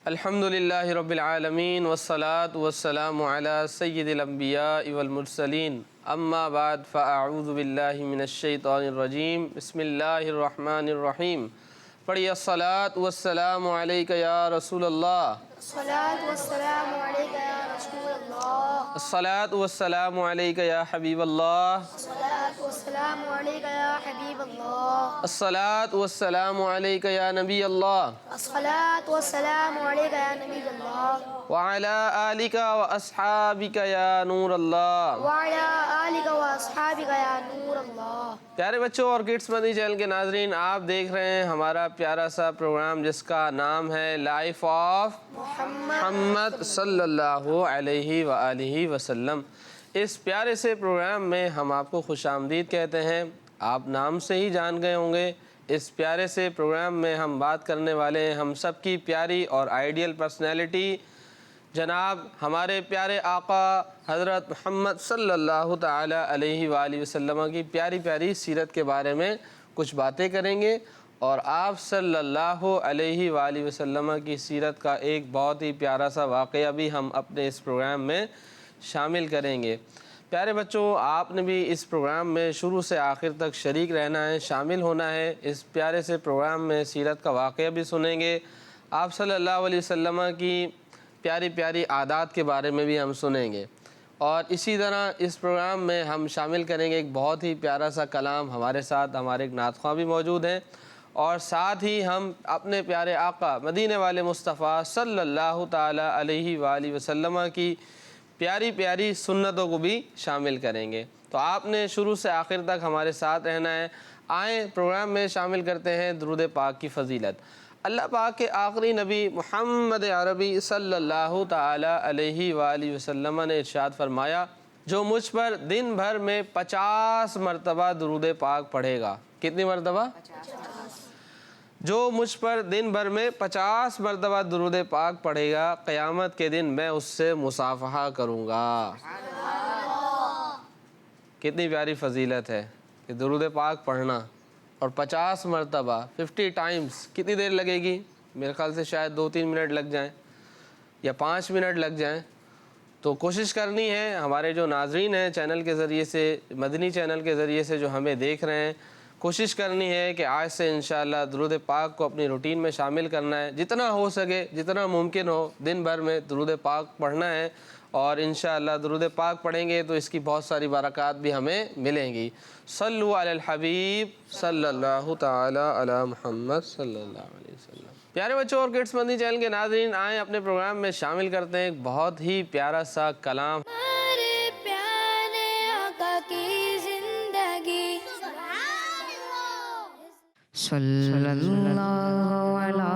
الحمدللہ رب العالمین والصلاة والسلام علی سید الانبیاء والمرسلین اما بعد فاعوذ باللہ من الشیطان الرجیم بسم اللہ الرحمن الرحیم. پڑھیے الصلاة والسلام علیک یا رسول اللہ. الصلاة والسلام علیک یا رسول اللہ. الصلاة والسلام علیک یا حبیب اللہ. الصلاة والسلام علیک یا حبیب اللہ. الصلاة والسلام علیک یا نبی اللہ. الصلاة والسلام علیک یا نبی اللہ. وعلی آلک واصحابک یا نور اللہ. وعلی آلک واصحابک یا نور اللہ. پیارے بچوں اور کڈس مدنی چینل کے ناظرین، آپ دیکھ رہے ہیں ہمارا پیارا سا پروگرام جس کا نام ہے لائف آف محمد صلی اللہ علیہ وآلہ وسلم. اس پیارے سے پروگرام میں ہم آپ کو خوش آمدید کہتے ہیں. آپ نام سے ہی جان گئے ہوں گے. اس پیارے سے پروگرام میں ہم بات کرنے والے ہیں ہم سب کی پیاری اور آئیڈیل پرسنالٹی جناب ہمارے پیارے آقا حضرت محمد صلی اللہ تعالی علیہ وآلہ وسلم کی پیاری پیاری سیرت کے بارے میں کچھ باتیں کریں گے، اور آپ صلی اللہ علیہ وآلہ وسلم کی سیرت کا ایک بہت ہی پیارا سا واقعہ بھی ہم اپنے اس پروگرام میں شامل کریں گے. پیارے بچوں، آپ نے بھی اس پروگرام میں شروع سے آخر تک شریک رہنا ہے، شامل ہونا ہے. اس پیارے سے پروگرام میں سیرت کا واقعہ بھی سنیں گے، آپ صلی اللہ علیہ وسلم کی پیاری پیاری عادات کے بارے میں بھی ہم سنیں گے، اور اسی طرح اس پروگرام میں ہم شامل کریں گے ایک بہت ہی پیارا سا کلام. ہمارے ساتھ ہمارے ایک نعت خواں بھی موجود ہیں، اور ساتھ ہی ہم اپنے پیارے آقا مدینے والے مصطفیٰ صلی اللہ تعالی علیہ وآلہ وسلم کی پیاری پیاری سنتوں کو بھی شامل کریں گے. تو آپ نے شروع سے آخر تک ہمارے ساتھ رہنا ہے. آئیں پروگرام میں شامل کرتے ہیں درود پاک کی فضیلت. اللہ پاک کے آخری نبی محمد عربی صلی اللہ تعالی علیہ وآلہ وسلم نے ارشاد فرمایا، جو مجھ پر دن بھر میں 50 مرتبہ درود پاک پڑھے گا. کتنی مرتبہ؟ جو مجھ پر دن بھر میں 50 مرتبہ درود پاک پڑھے گا، قیامت کے دن میں اس سے مصافحہ کروں گا. کتنی پیاری فضیلت ہے کہ درود پاک پڑھنا، اور 50 مرتبہ 50 ٹائمز. کتنی دیر لگے گی؟ میرے خیال سے شاید 2-3 منٹ لگ جائیں یا 5 منٹ لگ جائیں. تو کوشش کرنی ہے ہمارے جو ناظرین ہیں چینل کے ذریعے سے، مدنی چینل کے ذریعے سے جو ہمیں دیکھ رہے ہیں، کوشش کرنی ہے کہ آج سے انشاءاللہ درود پاک کو اپنی روٹین میں شامل کرنا ہے. جتنا ہو سکے، جتنا ممکن ہو، دن بھر میں درود پاک پڑھنا ہے، اور انشاءاللہ درود پاک پڑھیں گے تو اس کی بہت ساری برکات بھی ہمیں ملیں گی. صلو علی الحبیب صلی اللہ تعالی علی محمد صلی اللہ علیہ وسلم. پیارے بچوں اور کڈس مدنی چینل کے ناظرین، آئیں اپنے پروگرام میں شامل کرتے ہیں ایک بہت ہی پیارا سا کلام. ہمارے پیارے آقا کی زندگی صلی اللہ علی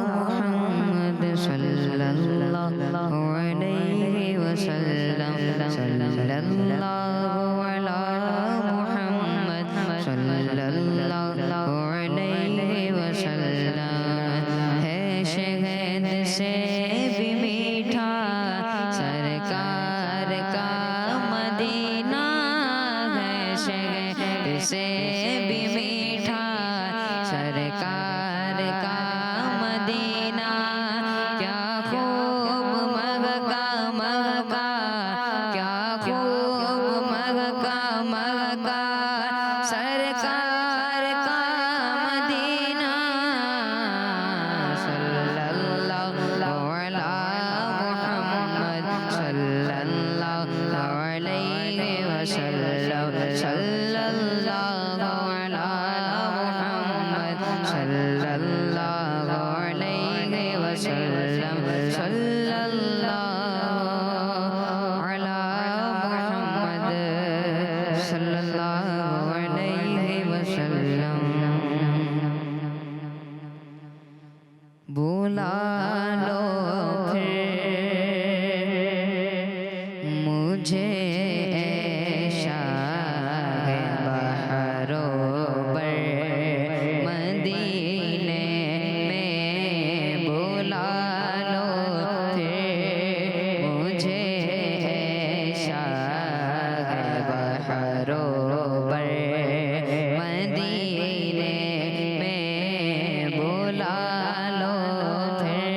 محمد صلی اللہ علیہ وسلم. صلی اللہ علی محمد صلی اللہ علیہ وسلم. ہے شہد سے بھی میٹھا سرکار کا مدینہ، ہے شہد سے بھی میٹھا سرکار کا مدینہ. کیا خوب مہکا مہکا، کیا خوب مہکا مہکا سرکار کا مدینہ. صلی اللہ علی محمد صلی اللہ علیہ وسلم. صلی اللہ علی محمد صلی اللہ علیہ وسلم. صلی اللہ علی محمد صلی اللہ علیہ وسلم. بلا لو پھر مجھے اے شاہ بحروں پر مدینے میں. بلا لو پھر مجھے اے شاہ بحروں پر مدینے میں. بلا لو پھر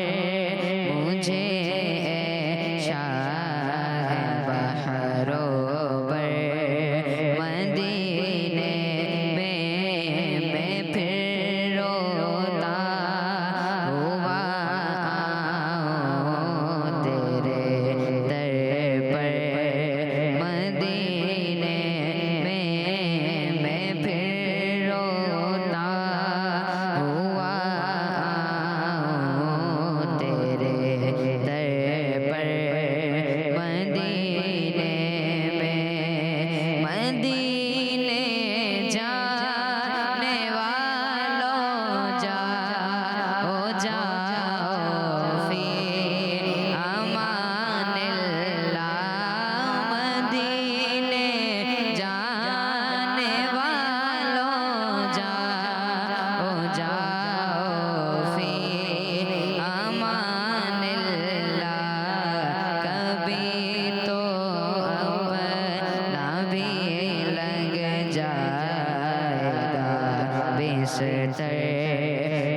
بیشتر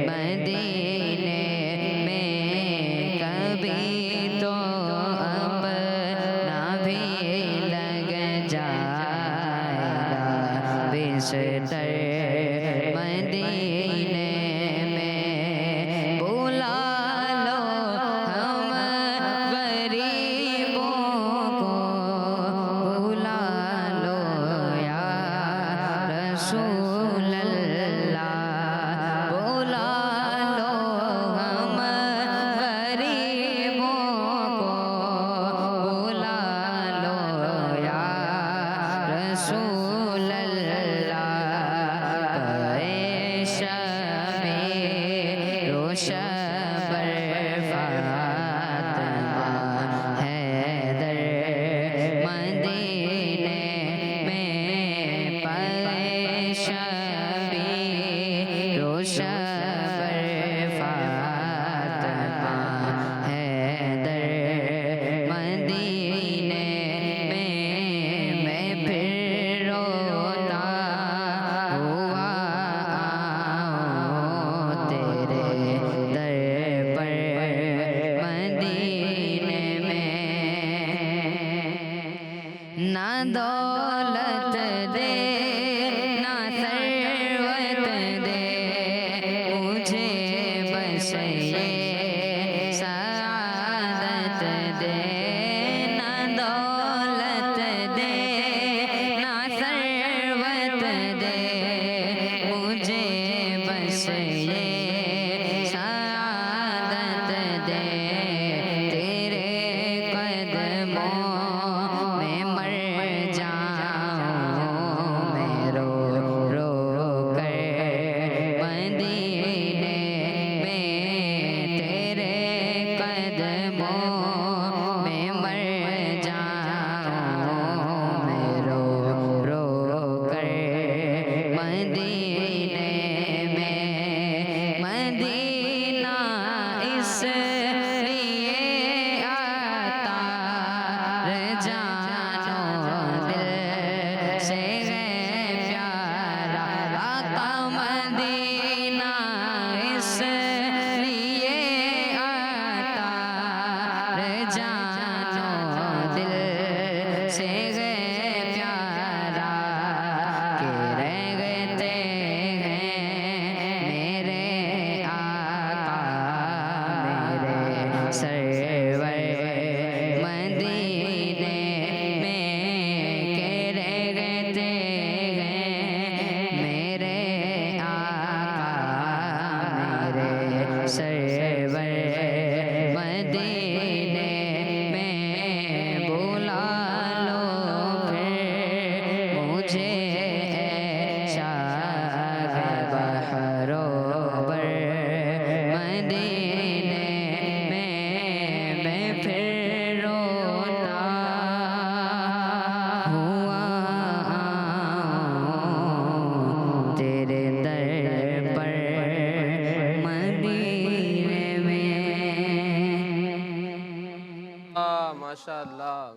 مدینے میں کبھی تو اپنا بھی لگ جائے گا بیشتر مدینے میں بلا لو ہم غریبوں کو بلا لو یا رسول اللہ بلا لو ہم غریبوں کو بلا لو یا رسول اللہ پریشان روشن فاطمہ حیدر مدینے میں پریشان روشن فاطمہ حیدر مدینے میں پھر روتا ہوا آؤں تیرے در پر مدینے میں نہ دولت دے نہ ثروت دے مجھے بس یہ سعادت دے نہ دولت دے نہ ثروت دے مجھے بس یہ سعادت دے تیرے قدموں میں مر جاؤں میں رو رو کر مدینے میں تیرے قدموں میں مر جاؤں میں رو رو کر مدینے میں مدینہ اس لیے آتا جانو دل سے ہے پیارا آقا مدینہ اس لیے آتا جانو دل سے ہے پیارا کہ رہتے ہیں میرے آقا میرے سرور مدینے میں کہ رہتے ہیں میرے آقا میرے سرور مدینے میں بلا لو پھر مجھے شاہ بحرو بر مدینے میں پھر روتا ہوا آؤں تیرے در پر مدینے میں ماشاء اللہ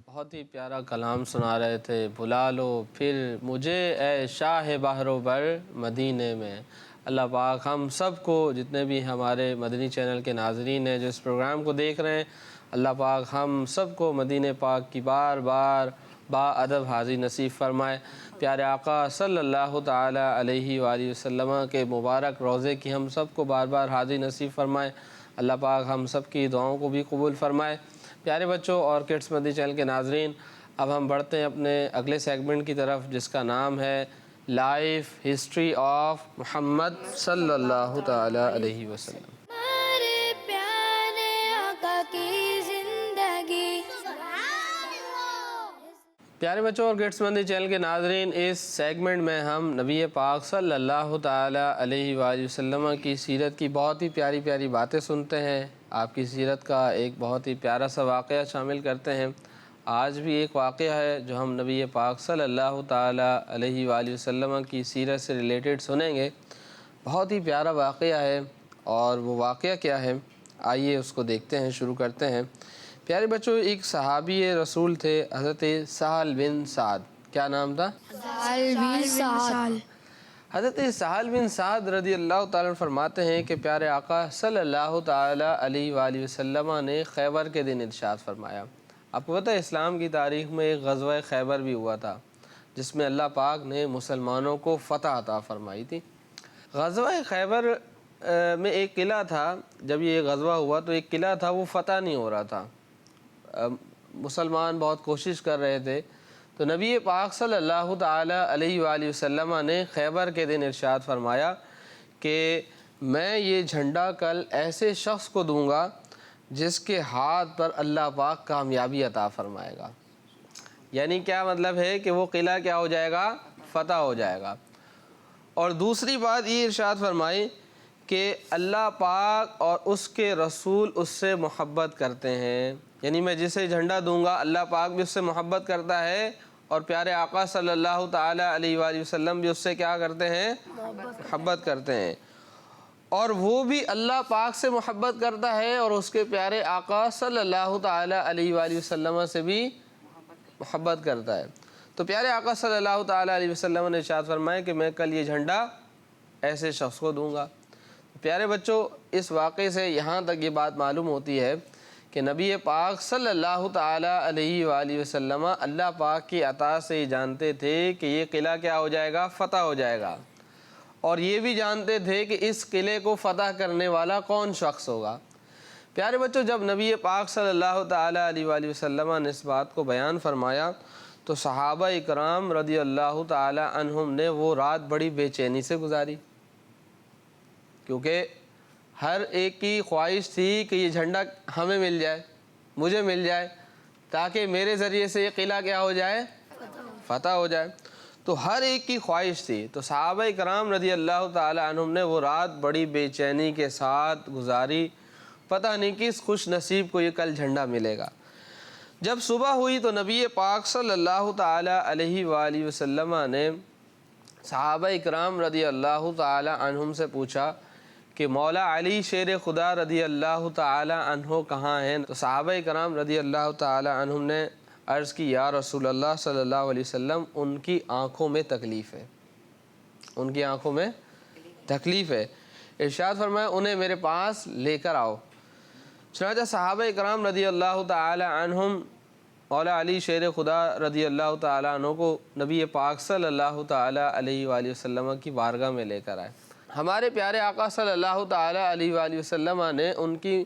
بہت ہی پیارا کلام سنا رہے تھے بلا لو پھر مجھے اے شاہ بحر و بر مدینے میں اللہ پاک ہم سب کو جتنے بھی ہمارے مدنی چینل کے ناظرین ہیں جو اس پروگرام کو دیکھ رہے ہیں اللہ پاک ہم سب کو مدینہ پاک کی بار بار با ادب حاضری نصیب فرمائے پیارے آقا صلی اللہ تعالی علیہ وآلہ وسلم کے مبارک روضے کی ہم سب کو بار بار حاضری نصیب فرمائے اللہ پاک ہم سب کی دعاؤں کو بھی قبول فرمائے پیارے بچوں اور کڈس مدنی چینل کے ناظرین اب ہم بڑھتے ہیں اپنے اگلے سیگمنٹ کی طرف جس کا نام ہے لائف ہسٹری آف محمد صلی اللہ تعالی علیہ وسلم ہمارے پیارے آقا کی زندگی پیارے بچوں اور کڈس مدنی چینل کے ناظرین اس سیگمنٹ میں ہم نبی پاک صلی اللہ تعالی علیہ وآلہ وسلم کی سیرت کی بہت ہی پیاری پیاری باتیں سنتے ہیں آپ کی سیرت کا ایک بہت ہی پیارا سا واقعہ شامل کرتے ہیں آج بھی ایک واقعہ ہے جو ہم نبی پاک صلی اللہ تعالی علیہ وآلہ وسلم کی سیرت سے ریلیٹڈ سنیں گے بہت ہی پیارا واقعہ ہے اور وہ واقعہ کیا ہے آئیے اس کو دیکھتے ہیں شروع کرتے ہیں پیارے بچوں ایک صحابی رسول تھے حضرت سہل بن سعد کیا نام تھا؟ سال حضرت سہل بن سعد رضی اللہ تعالیٰ عنہ فرماتے ہیں کہ پیارے آقا صلی اللہ تعالیٰ علیہ وآلہ وسلم نے خیبر کے دن ارشاد فرمایا. آپ کو پتہ ہے اسلام کی تاریخ میں ایک غزوہ خیبر بھی ہوا تھا جس میں اللہ پاک نے مسلمانوں کو فتح عطا فرمائی تھی. غزوہ خیبر میں ایک قلعہ تھا. جب یہ غزوہ ہوا تو ایک قلعہ تھا وہ فتح نہیں ہو رہا تھا. مسلمان بہت کوشش کر رہے تھے تو نبی پاک صلی اللہ تعالیٰ علیہ وآلہ وسلم نے خیبر کے دن ارشاد فرمایا کہ میں یہ جھنڈا کل ایسے شخص کو دوں گا جس کے ہاتھ پر اللہ پاک کامیابی عطا فرمائے گا. یعنی کیا مطلب ہے کہ وہ قلعہ کیا ہو جائے گا؟ فتح ہو جائے گا. اور دوسری بات یہ ارشاد فرمائی کہ اللہ پاک اور اس کے رسول اس سے محبت کرتے ہیں. یعنی میں جسے جھنڈا دوں گا اللہ پاک بھی اس سے محبت کرتا ہے اور پیارے آقا صلی اللہ تعالیٰ علیہ وآلہ وسلم بھی اس سے کیا کرتے ہیں؟ محبت کرتے ہیں. اور وہ بھی اللہ پاک سے محبت کرتا ہے اور اس کے پیارے آقا صلی اللہ تعالیٰ علیہ وآلہ وسلم سے بھی محبت کرتا ہے. تو پیارے آقا صلی اللہ تعالیٰ علیہ وسلم نے ارشاد فرمایا کہ میں کل یہ جھنڈا ایسے شخص کو دوں گا. پیارے بچوں، اس واقعے سے یہاں تک یہ بات معلوم ہوتی ہے کہ نبی پاک صلی اللہ تعالیٰ علیہ وآلہ وسلم اللہ پاک کی عطا سے ہی جانتے تھے کہ یہ قلعہ کیا ہو جائے گا؟ فتح ہو جائے گا. اور یہ بھی جانتے تھے کہ اس قلعے کو فتح کرنے والا کون شخص ہوگا. پیارے بچوں، جب نبی پاک صلی اللہ تعالیٰ علیہ وآلہ وسلم نے اس بات کو بیان فرمایا تو صحابہ اکرام رضی اللہ تعالیٰ عنہم نے وہ رات بڑی بے چینی سے گزاری، کیونکہ ہر ایک کی خواہش تھی کہ یہ جھنڈا ہمیں مل جائے، مجھے مل جائے، تاکہ میرے ذریعے سے یہ قلعہ کیا ہو جائے؟ فتح ہو جائے. تو ہر ایک کی خواہش تھی. تو صحابہ کرام رضی اللہ تعالیٰ عنہم نے وہ رات بڑی بے چینی کے ساتھ گزاری. پتہ نہیں کس خوش نصیب کو یہ کل جھنڈا ملے گا. جب صبح ہوئی تو نبی پاک صلی اللہ تعالیٰ علیہ وآلہ وسلم نے صحابہ کرام رضی اللہ تعالیٰ عنہم سے پوچھا کہ مولا علی شیر خدا رضی اللہ تعالیٰ عنہ کہاں ہیں؟ تو صحابہ کرام رضی اللہ تعالیٰ عنہم نے عرض کی یا رسول اللہ صلی اللہ علیہ وسلم ان کی آنکھوں میں تکلیف ہے، ان کی آنکھوں میں تکلیف ہے. ارشاد فرمایا انہیں میرے پاس لے کر آؤ. چنانچہ صحابہ کرام رضی اللہ تعالیٰ عنہم مولا علی شیر خدا رضی اللہ تعالیٰ عنہ کو نبی پاک صلی اللہ تعالیٰ علیہ وآلہ وسلم کی بارگاہ میں لے کر آئے. ہمارے پیارے آقا صلی اللہ تعالیٰ علیہ وآلہ وسلم نے ان کی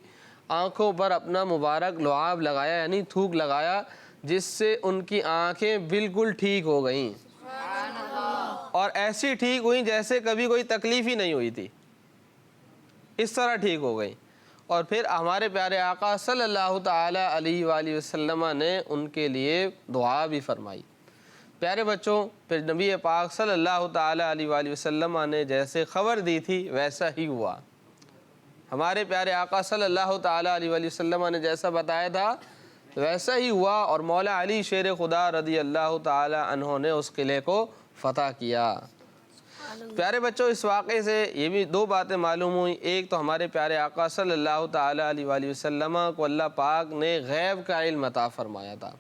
آنکھوں پر اپنا مبارک لعاب لگایا، یعنی تھوک لگایا، جس سے ان کی آنکھیں بالکل ٹھیک ہو گئیں اور ایسی ٹھیک ہوئیں جیسے کبھی کوئی تکلیف ہی نہیں ہوئی تھی. اس طرح ٹھیک ہو گئیں. اور پھر ہمارے پیارے آقا صلی اللہ تعالیٰ علیہ وآلہ وسلم نے ان کے لیے دعا بھی فرمائی. پیارے بچوں، پھر نبی پاک صلی اللہ تعالیٰ علیہ وآلہ وسلم نے جیسے خبر دی تھی ویسا ہی ہوا. ہمارے پیارے آقا صلی اللہ تعالیٰ علیہ وآلہ وسلم نے جیسا بتایا تھا ویسا ہی ہوا اور مولا علی شیر خدا رضی اللہ تعالیٰ عنہ نے اس قلعے کو فتح کیا. پیارے بچوں، اس واقعے سے یہ بھی دو باتیں معلوم ہوئیں. ایک تو ہمارے پیارے آقا صلی اللہ تعالیٰ علیہ وآلہ وسلم کو اللہ پاک نے غیب کا علم عطا فرمایا تھا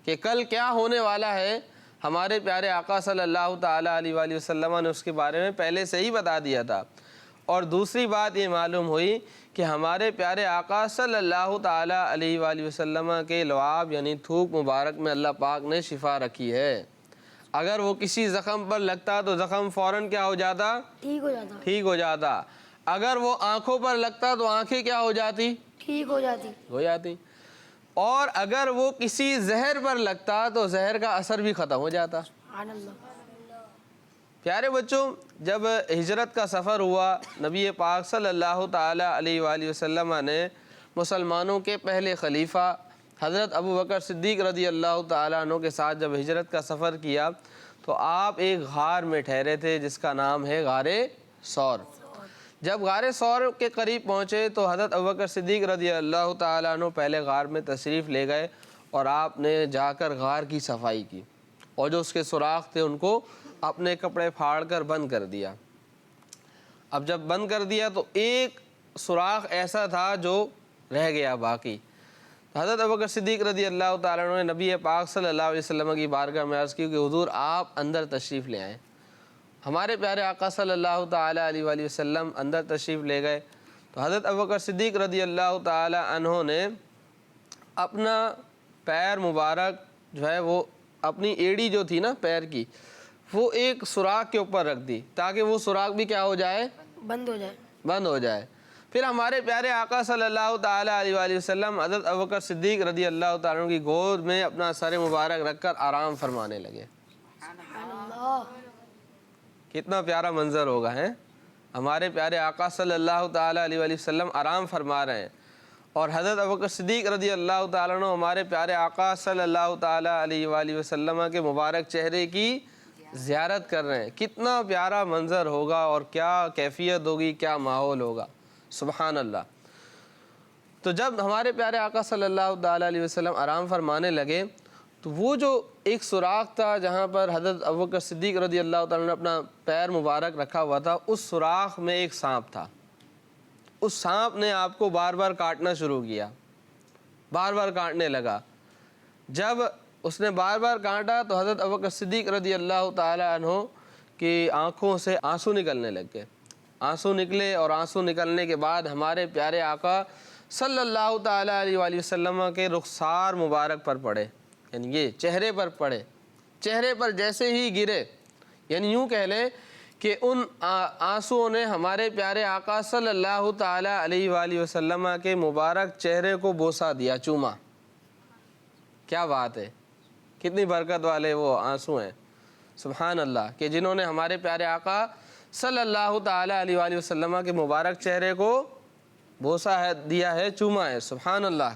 کہ کل کیا ہونے والا ہے. ہمارے پیارے آقا صلی اللہ تعالیٰ علیہ وآلہ وسلم نے اس کے بارے میں پہلے سے ہی بتا دیا تھا. اور دوسری بات یہ معلوم ہوئی کہ ہمارے پیارے آقا صلی اللہ تعالیٰ علیہ وآلہ وسلم کے لعاب یعنی تھوک مبارک میں اللہ پاک نے شفا رکھی ہے. اگر وہ کسی زخم پر لگتا تو زخم فوراً کیا ہو جاتا؟ ٹھیک ہو جاتا. اگر وہ آنکھوں پر لگتا تو آنکھیں کیا ہو جاتی؟ ٹھیک ہو جاتی. اور اگر وہ کسی زہر پر لگتا تو زہر کا اثر بھی ختم ہو جاتا. پیارے بچوں، جب ہجرت کا سفر ہوا نبی پاک صلی اللہ تعالیٰ علیہ وآلہ وسلم نے مسلمانوں کے پہلے خلیفہ حضرت ابو بکر صدیق رضی اللہ تعالیٰ عنہ کے ساتھ جب ہجرت کا سفر کیا تو آپ ایک غار میں ٹھہرے تھے جس کا نام ہے غار ثور. جب غار ثور کے قریب پہنچے تو حضرت ابو بکر صدیق رضی اللہ تعالیٰ عنہ پہلے غار میں تشریف لے گئے اور آپ نے جا کر غار کی صفائی کی اور جو اس کے سوراخ تھے ان کو اپنے کپڑے پھاڑ کر بند کر دیا. اب جب بند کر دیا تو ایک سوراخ ایسا تھا جو رہ گیا باقی. حضرت ابوبکر صدیق رضی اللہ تعالیٰ عنہ نے نبی پاک صلی اللہ علیہ وسلم کی بارگاہ میں عرض کی کہ حضور آپ اندر تشریف لے آئیں. ہمارے پیارے آقا صلی اللہ تعالیٰ علیہ وآلہ وسلم اندر تشریف لے گئے تو حضرت ابوبکر صدیق رضی اللہ تعالیٰ عنہ نے اپنا پیر مبارک جو ہے وہ اپنی ایڑی جو تھی نا پیر کی وہ ایک سوراخ کے اوپر رکھ دی تاکہ وہ سوراخ بھی کیا ہو جائے؟ بند ہو جائے. پھر ہمارے پیارے آقا صلی اللہ تعالیٰ علیہ وآلہ وسلم حضرت ابوبکر صدیق رضی اللہ تعالیٰ عنہ کی گود میں اپنا سر مبارک رکھ کر آرام فرمانے لگے. کتنا پیارا منظر ہوگا ہے. ہمارے پیارے آقا صلی اللہ تعالیٰ علیہ وآلہ وسلم آرام فرما رہے ہیں اور حضرت ابوبکر صدیق رضی اللہ تعالیٰ عنہ ہمارے پیارے آقا صلی اللہ تعالیٰ علیہ وآلہ وسلم کے مبارک چہرے کی زیارت کر رہے ہیں. کتنا پیارا منظر ہوگا اور کیا کیفیت ہوگی, کیا ماحول ہوگا. سبحان اللہ. تو جب ہمارے پیارے آقا صلی اللہ تعالیٰ علیہ وسلم آرام فرمانے لگے تو وہ جو ایک سوراخ تھا جہاں پر حضرت ابوبکر صدیق رضی اللہ تعالیٰ نے اپنا پیر مبارک رکھا ہوا تھا, اس سوراخ میں ایک سانپ تھا. اس سانپ نے آپ کو بار بار کاٹنا شروع کیا, بار بار کاٹنے لگا. جب اس نے بار بار کاٹا تو حضرت ابوبکر صدیق رضی اللہ تعالیٰ عنہ کی آنکھوں سے آنسو نکلنے لگ گئے. آنسو نکلے اور آنسو نکلنے کے بعد ہمارے پیارے آقا صلی اللہ تعالیٰ علیہ وآلہ وسلم کے رخسار مبارک پر پڑے, یعنی یہ چہرے پر پڑے. چہرے پر جیسے ہی گرے, یعنی یوں کہہ لیں کہ ان آنسوؤں نے ہمارے پیارے آقا صلی اللہ تعالیٰ علیہ وآلہ وسلم کے مبارک چہرے کو بوسہ دیا, چوما. کیا بات ہے, کتنی برکت والے وہ آنسو ہیں. سبحان اللہ, کہ جنہوں نے ہمارے پیارے آقا صلی اللہ تعالیٰ علیہ وآلہ وسلم کے مبارک چہرے کو بوسہ دیا ہے, چوما ہے. سبحان اللہ.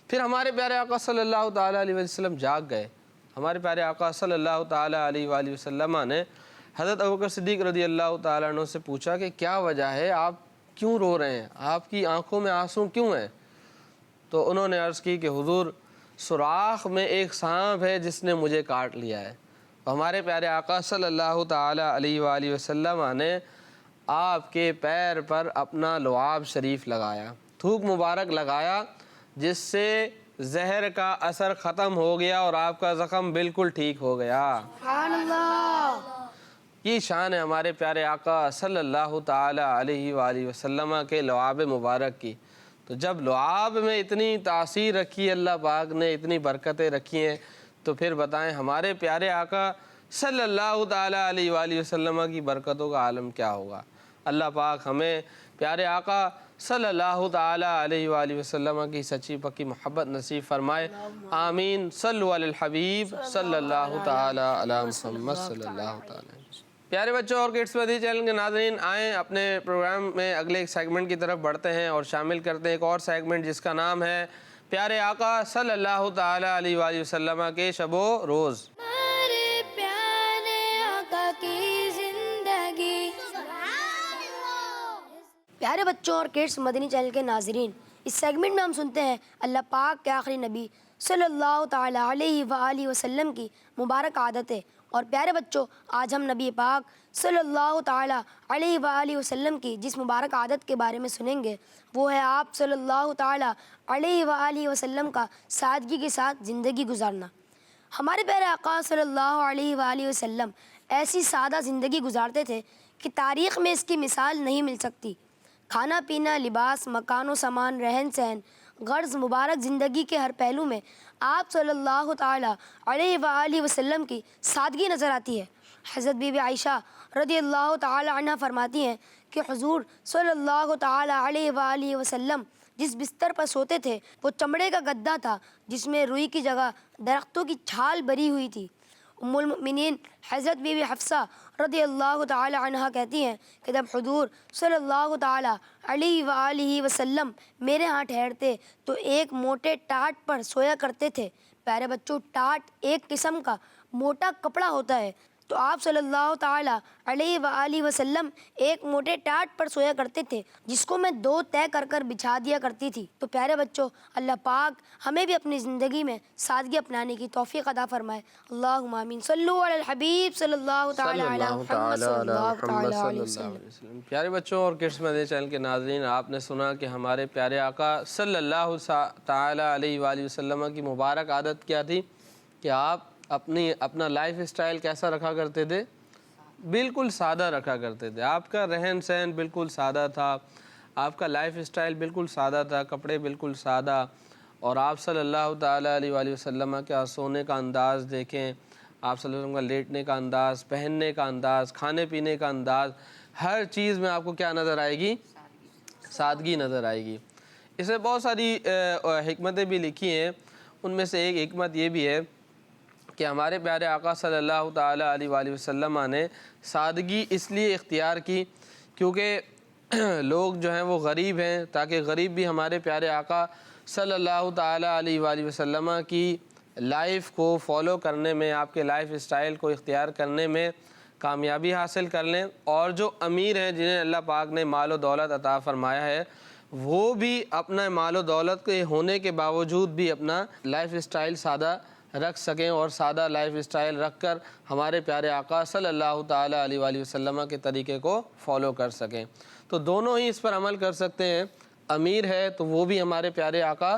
پھر ہمارے پیارے آقا صلی اللہ تعالیٰ علیہ وسلم جاگ گئے. ہمارے پیارے آقا صلی اللہ تعالیٰ علیہ وآلہ وسلم نے حضرت ابوبکر صدیق رضی اللہ تعالیٰ عنہ سے پوچھا کہ کیا وجہ ہے, آپ کیوں رو رہے ہیں, آپ کی آنکھوں میں آنسو کیوں ہیں؟ تو انہوں نے عرض کی کہ حضور سوراخ میں ایک سانپ ہے جس نے مجھے کاٹ لیا ہے. ہمارے پیارے آقا صلی اللہ تعالیٰ علیہ وآلہ وسلم نے آپ کے پیر پر اپنا لعاب شریف لگایا, تھوک مبارک لگایا, جس سے زہر کا اثر ختم ہو گیا اور آپ کا زخم بالکل ٹھیک ہو گیا. سبحان اللہ. یہ شان ہے ہمارے پیارے آقا صلی اللہ تعالیٰ علیہ وآلہ وسلم کے لعاب مبارک کی. تو جب لعاب میں اتنی تاثیر رکھی اللہ پاک نے, اتنی برکتیں رکھی ہیں, تو پھر بتائیں ہمارے پیارے آقا صلی اللہ تعالیٰ علیہ وآلہ وسلم کی برکتوں کا عالم کیا ہوگا. اللہ پاک ہمیں پیارے آقا صلی اللہ تعالیٰ علیہ وآلہ وسلم کی سچی پکی محبت نصیب فرمائے. آمین. صلو علی الحبیب صلی اللہ تعالیٰ علی محمد صلی اللہ تعالیٰ. پیارے بچوں اور کڈس مدنی چینل کے ناظرین, آئیں اپنے پروگرام میں اگلے ایک سیگمنٹ کی طرف بڑھتے ہیں اور شامل کرتے ہیں ایک اور سیگمنٹ جس کا نام ہے پیارے آقا صلی اللہ تعالیٰ علیہ وآلہ وسلم کے شب و روز. ہمارے پیارے آقا کی زندگی. پیارے بچوں اور کڈس مدنی چینل کے ناظرین, اس سیگمنٹ میں ہم سنتے ہیں اللہ پاک کے آخری نبی صلی اللہ تعالیٰ علیہ وآلہ وسلم کی مبارک عادتیں. اور پیارے بچوں, آج ہم نبی پاک صلی اللہ تعالیٰ علیہ وآلہ وسلم کی جس مبارک عادت کے بارے میں سنیں گے وہ ہے آپ صلی اللہ تعالیٰ علیہ وآلہ وسلم کا سادگی کے ساتھ زندگی گزارنا. ہمارے پیارے آقا صلی اللہ علیہ وآلہ وسلم ایسی سادہ زندگی گزارتے تھے کہ تاریخ میں اس کی مثال نہیں مل سکتی. کھانا پینا, لباس, مکان و سامان, رہن سہن, غرض مبارک زندگی کے ہر پہلو میں آپ صلی اللہ تعالیٰ علیہ وآلہ وسلم کی سادگی نظر آتی ہے. حضرت بی بی عائشہ رضی اللہ تعالیٰ عنہ فرماتی ہیں کہ حضور صلی اللہ تعالیٰ علیہ وآلہ وسلم جس بستر پر سوتے تھے وہ چمڑے کا گدا تھا جس میں روئی کی جگہ درختوں کی چھال بری ہوئی تھی. ام المؤمنین حضرت بی بی حفصہ رضی اللہ تعالی عنہ کہتی ہیں کہ جب حضور صلی اللہ تعالی علیہ وآلہ وسلم میرے ہاں ٹھہرتے تو ایک موٹے ٹاٹ پر سویا کرتے تھے. پیارے بچوں, ٹاٹ ایک قسم کا موٹا کپڑا ہوتا ہے, تو آپ صلی اللہ تعالی علیہ وآلہ وسلم ایک موٹے ٹاٹ پر سویا کرتے تھے جس کو میں دو طے کر کر بچھا دیا کرتی تھی. تو پیارے بچوں, اللہ پاک ہمیں بھی اپنی زندگی میں سادگی اپنانے کی توفیق عطا فرمائے. اللہم آمین. صلو علی الحبیب صلی اللہ تعالی علی محمد صلی اللہ تعالی علیہ وسلم. پیارے بچوں اور کڈس مدنی چینل کے ناظرین, آپ نے سنا کہ ہمارے پیارے آقا صلی اللہ تعالی علیہ وآلہ وسلم کی مبارک عادت کیا تھی کہ آپ اپنا لائف اسٹائل کیسا رکھا کرتے تھے؟ بالکل سادہ رکھا کرتے تھے. آپ کا رہن سہن بالکل سادہ تھا, آپ کا لائف اسٹائل بالکل سادہ تھا, کپڑے بالکل سادہ, اور آپ صلی اللہ تعالیٰ علیہ وآلہ وسلم کا سونے کا انداز دیکھیں, آپ صلی اللہ علیہ وسلم کا لیٹنے کا انداز, پہننے کا انداز, کھانے پینے کا انداز, ہر چیز میں آپ کو کیا نظر آئے گی؟ سادگی نظر آئے گی. اس میں بہت ساری حکمتیں بھی لکھی ہیں. ان میں سے ایک حکمت یہ بھی ہے کہ ہمارے پیارے آقا صلی اللہ تعالیٰ علیہ وآلہ وسلم نے سادگی اس لیے اختیار کی کیونکہ لوگ جو ہیں وہ غریب ہیں, تاکہ غریب بھی ہمارے پیارے آقا صلی اللہ تعالیٰ علیہ وآلہ وسلم کی لائف کو فالو کرنے میں, آپ کے لائف اسٹائل کو اختیار کرنے میں کامیابی حاصل کر لیں. اور جو امیر ہیں جنہیں اللہ پاک نے مال و دولت عطا فرمایا ہے, وہ بھی اپنا مال و دولت کے ہونے کے باوجود بھی اپنا لائف اسٹائل سادہ رکھ سکیں, اور سادہ لائف اسٹائل رکھ کر ہمارے پیارے آقا صلی اللہ تعالیٰ علیہ وآلہ وسلم کے طریقے کو فالو کر سکیں. تو دونوں ہی اس پر عمل کر سکتے ہیں. امیر ہے تو وہ بھی ہمارے پیارے آقا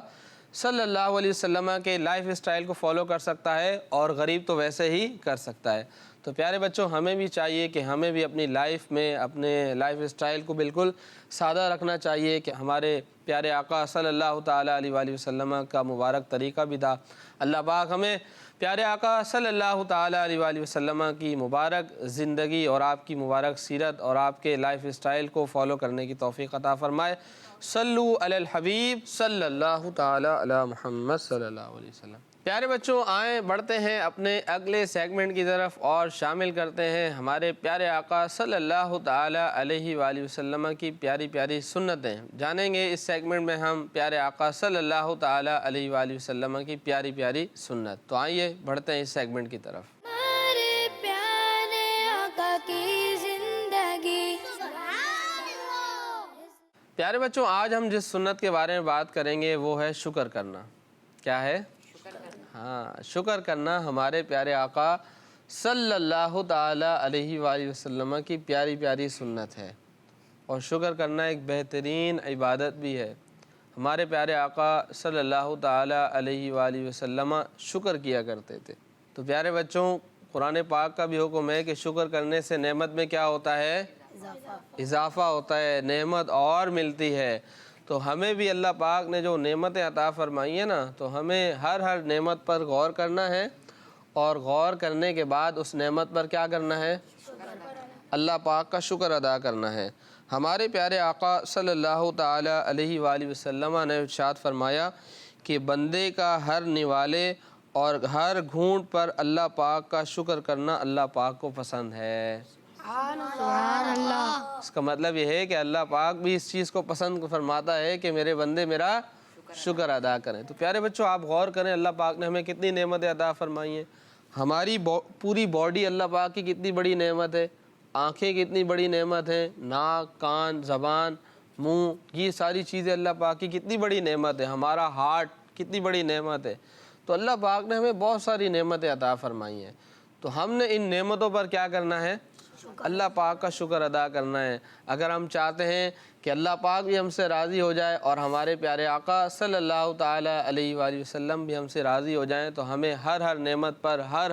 صلی اللہ علیہ وسلم کے لائف اسٹائل کو فالو کر سکتا ہے, اور غریب تو ویسے ہی کر سکتا ہے. تو پیارے بچوں, ہمیں بھی چاہیے کہ ہمیں بھی اپنی لائف میں اپنے لائف اسٹائل کو بالکل سادہ رکھنا چاہیے کہ ہمارے پیارے آقا صلی اللہ تعالیٰ علیہ وآلہ وسلم کا مبارک طریقہ بھی تھا. اللہ پاک ہمیں پیارے آقا صلی اللہ تعالیٰ علیہ وآلہ وسلم کی مبارک زندگی اور آپ کی مبارک سیرت اور آپ کے لائف اسٹائل کو فالو کرنے کی توفیق عطا فرمائے. صلو علی الحبیب صلی اللہ تعالیٰ علی محمد صلی اللہ علیہ وسلم. پیارے بچوں, آئیں بڑھتے ہیں اپنے اگلے سیگمنٹ کی طرف اور شامل کرتے ہیں ہمارے پیارے آقا صلی اللہ تعالیٰ علیہ وآلہ وسلم کی پیاری پیاری سنتیں. جانیں گے اس سیگمنٹ میں ہم پیارے آقا صلی اللہ تعالیٰ علیہ وآلہ وسلم کی پیاری پیاری سنت. تو آئیے بڑھتے ہیں اس سیگمنٹ کی طرف. ہمارے پیارے آقا کی زندگی. پیارے بچوں, آج ہم جس سنت کے بارے میں بات کریں گے وہ ہے شکر کرنا. کیا ہے؟ ہاں, شکر کرنا ہمارے پیارے آقا صلی اللہ تعالیٰ علیہ وآلہ وسلم کی پیاری پیاری سنت ہے, اور شکر کرنا ایک بہترین عبادت بھی ہے. ہمارے پیارے آقا صلی اللہ تعالیٰ علیہ وآلہ وسلم شکر کیا کرتے تھے. تو پیارے بچوں, قرآن پاک کا بھی حکم ہے کہ شکر کرنے سے نعمت میں کیا ہوتا ہے؟ اضافہ ہوتا ہے, نعمت اور ملتی ہے. تو ہمیں بھی اللہ پاک نے جو نعمتیں عطا فرمائی ہیں نا, تو ہمیں ہر نعمت پر غور کرنا ہے, اور غور کرنے کے بعد اس نعمت پر کیا کرنا ہے؟ اللہ پاک کا شکر ادا کرنا ہے. ہمارے پیارے آقا صلی اللہ تعالیٰ علیہ وآلہ وسلم نے ارشاد فرمایا کہ بندے کا ہر نوالے اور ہر گھونٹ پر اللہ پاک کا شکر کرنا اللہ پاک کو پسند ہے. سبحان اللہ. اس کا مطلب یہ ہے کہ اللہ پاک بھی اس چیز کو پسند فرماتا ہے کہ میرے بندے میرا شکر ادا کریں. تو پیارے بچوں, آپ غور کریں اللہ پاک نے ہمیں کتنی نعمتیں عطا فرمائی ہیں. ہماری پوری باڈی اللہ پاک کی کتنی بڑی نعمت ہے, آنکھیں کتنی بڑی نعمت ہیں, ناک, کان, زبان, منہ, یہ ساری چیزیں اللہ پاک کی کتنی بڑی نعمت ہے. ہمارا ہارٹ کتنی بڑی نعمت ہے. تو اللہ پاک نے ہمیں بہت ساری نعمتیں عطا فرمائی ہیں. تو ہم نے ان نعمتوں پر کیا کرنا ہے؟ اللہ پاک کا شکر ادا کرنا ہے. اگر ہم چاہتے ہیں کہ اللہ پاک بھی ہم سے راضی ہو جائے اور ہمارے پیارے آقا صلی اللہ تعالیٰ علیہ وآلہ وسلم بھی ہم سے راضی ہو جائیں, تو ہمیں ہر نعمت پر ہر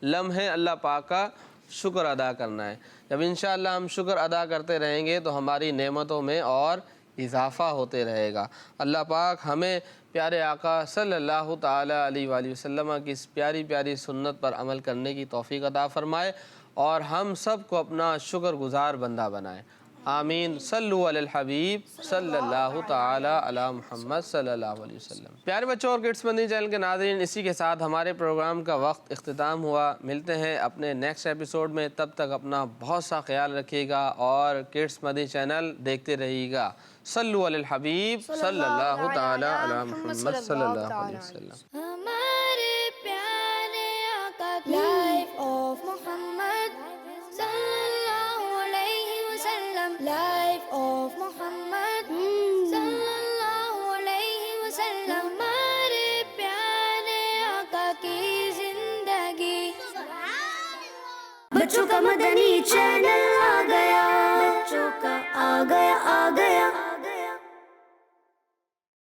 لمحے اللہ پاک کا شکر ادا کرنا ہے. جب انشاءاللہ ہم شکر ادا کرتے رہیں گے تو ہماری نعمتوں میں اور اضافہ ہوتے رہے گا. اللہ پاک ہمیں پیارے آقا صلی اللہ تعالیٰ علیہ وآلہ وسلم کی اس پیاری پیاری سنت پر عمل کرنے کی توفیق عطا فرمائے, اور ہم سب کو اپنا شکر گزار بندہ بنائے. آمین. صلو علی الحبیب صلی اللہ تعالیٰ علی محمد صلی اللہ علیہ وسلم. پیارے بچوں اور کڈس مدنی چینل کے ناظرین, اسی کے ساتھ ہمارے پروگرام کا وقت اختتام ہوا. ملتے ہیں اپنے نیکسٹ ایپیسوڈ میں, تب تک اپنا بہت سا خیال رکھیے گا اور کڈس مدنی چینل دیکھتے رہیے گا. صلو علی الحبیب صلی اللہ تعالیٰ علی محمد صلی اللہ علیہ وسلم. ہمارے پیارے آقا کی لائف آف محمد صلی اللہ علیہ وسلم. لائف آف محمد صلی اللہ علیہ وسلم. ہمارے پیارے آقا کی زندگی. بچوں کا مدنی چینل آ گیا.